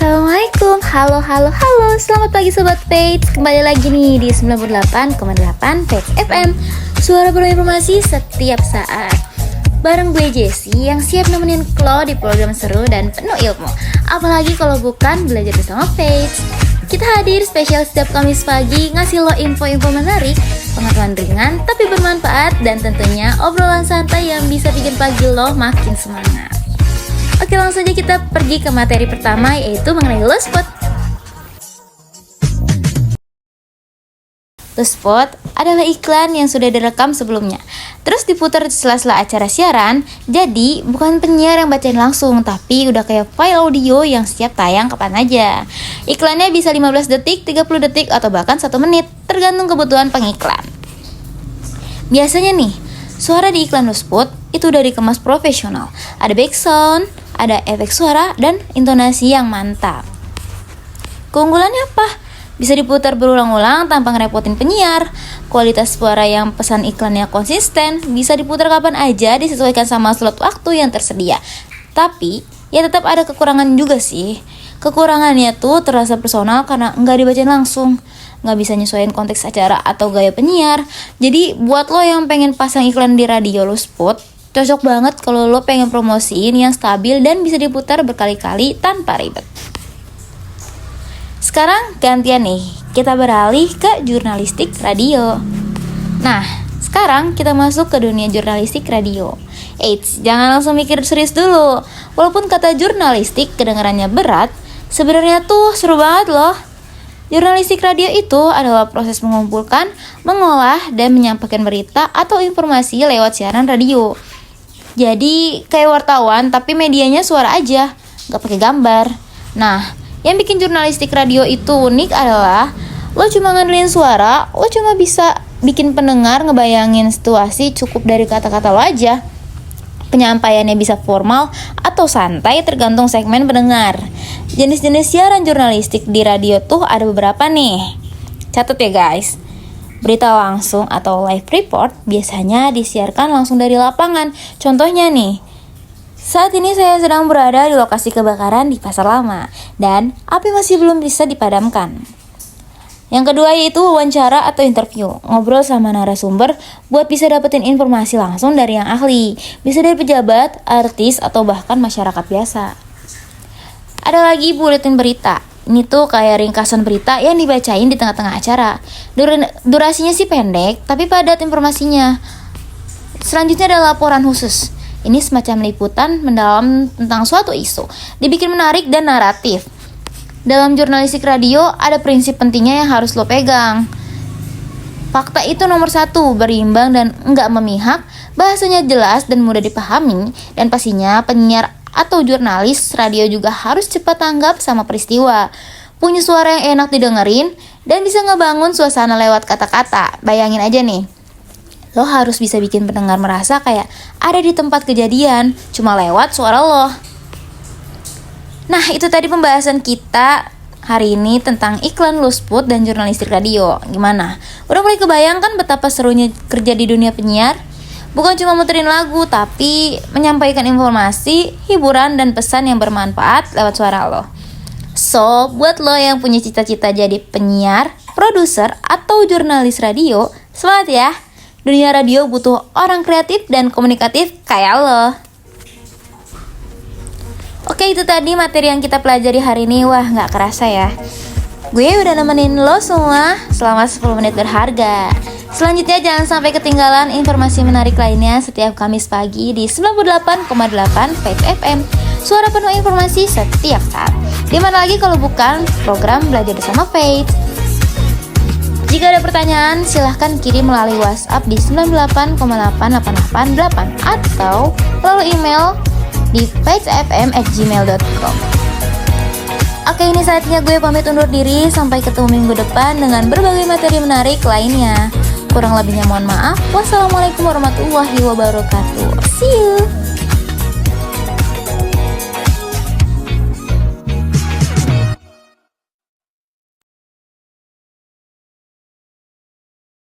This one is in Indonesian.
Assalamualaikum, halo, selamat pagi Sobat Page. Kembali lagi nih di 98,8 Page FM, suara berinformasi setiap saat. Bareng gue Jessie yang siap nemenin Klo di program seru dan penuh ilmu. Apalagi kalau bukan belajar bersama Page. Kita hadir spesial setiap Kamis pagi, ngasih lo info-info menarik, pengetahuan ringan tapi bermanfaat, dan tentunya obrolan santai yang bisa bikin pagi lo makin semangat. Oke, langsung saja kita pergi ke materi pertama, yaitu mengenai Lospot. Lospot adalah iklan yang sudah direkam sebelumnya, terus diputar di sela-sela acara siaran. Jadi bukan penyiar yang bacain langsung, tapi udah kayak file audio yang siap tayang kapan aja. Iklannya bisa 15 detik, 30 detik, atau bahkan 1 menit, tergantung kebutuhan pengiklan. Biasanya nih, suara di iklan Lospot itu udah dikemas profesional. Ada background, ada efek suara, dan intonasi yang mantap. Keunggulannya apa? Bisa diputar berulang-ulang tanpa ngerepotin penyiar. Kualitas suara yang pesan iklannya konsisten, bisa diputar kapan aja disesuaikan sama slot waktu yang tersedia. Tapi, ya tetap ada kekurangan juga sih. Kekurangannya tuh terasa personal karena nggak dibacain langsung, nggak bisa nyesuaiin konteks acara atau gaya penyiar. Jadi buat lo yang pengen pasang iklan di radio Lospot, cocok banget kalau lo pengen promosiin yang stabil dan bisa diputar berkali-kali tanpa ribet. Sekarang gantian nih, kita beralih ke jurnalistik radio. Nah, sekarang kita masuk ke dunia jurnalistik radio. Eits, jangan langsung mikir serius dulu. Walaupun kata jurnalistik kedengarannya berat, sebenarnya tuh seru banget loh. Jurnalistik radio itu adalah proses mengumpulkan, mengolah, dan menyampaikan berita atau informasi lewat siaran radio. Jadi kayak wartawan tapi medianya suara aja, gak pakai gambar. Nah, yang bikin jurnalistik radio itu unik adalah lo cuma ngandelin suara, lo cuma bisa bikin pendengar ngebayangin situasi cukup dari kata-kata lo aja. Penyampaiannya bisa formal atau santai tergantung segmen pendengar. Jenis-jenis siaran jurnalistik di radio tuh ada beberapa nih. Catat ya guys. Berita langsung atau live report biasanya disiarkan langsung dari lapangan. Contohnya nih, saat ini saya sedang berada di lokasi kebakaran di Pasar Lama dan api masih belum bisa dipadamkan. Yang kedua yaitu wawancara atau interview. Ngobrol sama narasumber buat bisa dapetin informasi langsung dari yang ahli. Bisa dari pejabat, artis, atau bahkan masyarakat biasa. Ada lagi buletin berita. Ini tuh kayak ringkasan berita yang dibacain di tengah-tengah acara. Durasinya sih pendek, tapi padat informasinya. Selanjutnya ada laporan khusus. Ini semacam liputan mendalam tentang suatu isu. Dibikin menarik dan naratif. Dalam jurnalistik radio, ada prinsip pentingnya yang harus lo pegang. Fakta itu nomor 1, berimbang dan enggak memihak. Bahasanya jelas dan mudah dipahami. Dan pastinya penyiar atau jurnalis radio juga harus cepat tanggap sama peristiwa. Punya suara yang enak didengerin dan bisa ngebangun suasana lewat kata-kata. Bayangin aja nih, lo harus bisa bikin pendengar merasa kayak ada di tempat kejadian, cuma lewat suara lo. Nah, itu tadi pembahasan kita hari ini tentang iklan Lospot dan jurnalistik radio. Gimana? Udah mulai kebayang kan betapa serunya kerja di dunia penyiar? Bukan cuma muterin lagu, tapi menyampaikan informasi, hiburan, dan pesan yang bermanfaat lewat suara lo. So, buat lo yang punya cita-cita jadi penyiar, produser, atau jurnalis radio, semangat ya! Dunia radio butuh orang kreatif dan komunikatif kayak lo. Oke, itu tadi materi yang kita pelajari hari ini. Wah, gak kerasa ya. Gue udah nemenin lo semua selama 10 menit berharga. Selanjutnya jangan sampai ketinggalan informasi menarik lainnya setiap Kamis pagi di 98,8 Page FM. Suara penuh informasi setiap saat. Dimana lagi kalau bukan program Belajar Bersama Page. Jika ada pertanyaan, silahkan kirim melalui WhatsApp di 98,88888 atau melalui email di pagefm@gmail.com. Oke, ini saatnya gue pamit undur diri. Sampai ketemu minggu depan dengan berbagai materi menarik lainnya. Kurang lebihnya mohon maaf. Wassalamualaikum warahmatullahi wabarakatuh. See you.